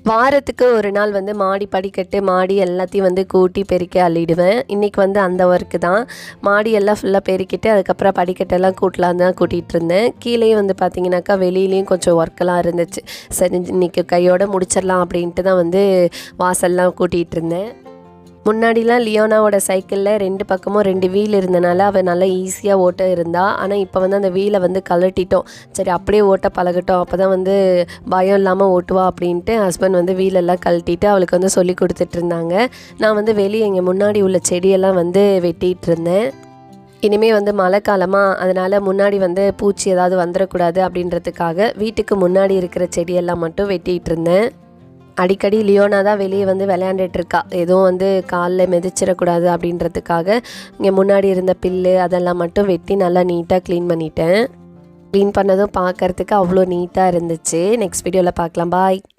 வாரத்துக்கு ஒரு நாள் வந்து மாடி படிக்கட்டு மாடி எல்லாத்தையும் வந்து கூட்டி பெருக்கி அள்ளிடுவேன். இன்றைக்கி வந்து அந்த ஒர்க்கு தான். மாடி எல்லாம் ஃபுல்லாக பெருக்கிட்டு அதுக்கப்புறம் படிக்கட்டெல்லாம் கூட்டலாம் தான் கூட்டிகிட்டு இருந்தேன். கீழேயும் வந்து பார்த்திங்கனாக்கா வெளியிலையும் கொஞ்சம் ஒர்க்கெல்லாம் இருந்துச்சு. சரி இன்றைக்கி கையோடு முடிச்சிடலாம் அப்படின்ட்டு தான் வந்து வாசல்லாம் கூட்டிகிட்டு இருந்தேன். முன்னாடிலாம் லியோனாவோட சைக்கிளில் 2 பக்கமும் 2 வீல் இருந்தனால அவள் நல்லா ஈஸியாக ஓட்ட இருந்தா. ஆனால் இப்போ வந்து அந்த வீலை வந்து கழட்டிட்டோம். சரி அப்படியே ஓட்ட பழகட்டும், அப்போ தான் வந்து பயம் இல்லாமல் ஓட்டுவா அப்படின்ட்டு ஹஸ்பண்ட் வந்து வீலெல்லாம் கழட்டிட்டு அவளுக்கு வந்து சொல்லி கொடுத்துட்டு இருந்தாங்க. நான் வந்து வெளியே இங்கே முன்னாடி உள்ள செடியெல்லாம் வந்து வெட்டிகிட்டு இருந்தேன். இனிமேல் வந்து மழை காலமாக, அதனால் முன்னாடி வந்து பூச்சி ஏதாவது வந்துடக்கூடாது அப்படின்றதுக்காக வீட்டுக்கு முன்னாடி இருக்கிற செடியெல்லாம் மட்டும் வெட்டிகிட்டு இருந்தேன். அடிக்கடி லியோனா தான் வெளியே வந்து விளையாண்டுட்டுருக்கா. எதுவும் வந்து காலில் மிதிச்சிடக்கூடாது அப்படின்றதுக்காக இங்கே முன்னாடி இருந்த பில்லு அதெல்லாம் மட்டும் வெட்டி நல்லா நீட்டாக க்ளீன் பண்ணிட்டேன். க்ளீன் பண்ணதும் பார்க்குறதுக்கு அவ்வளோ நீட்டாக இருந்துச்சு. நெக்ஸ்ட் வீடியோவில் பார்க்கலாம். பாய்.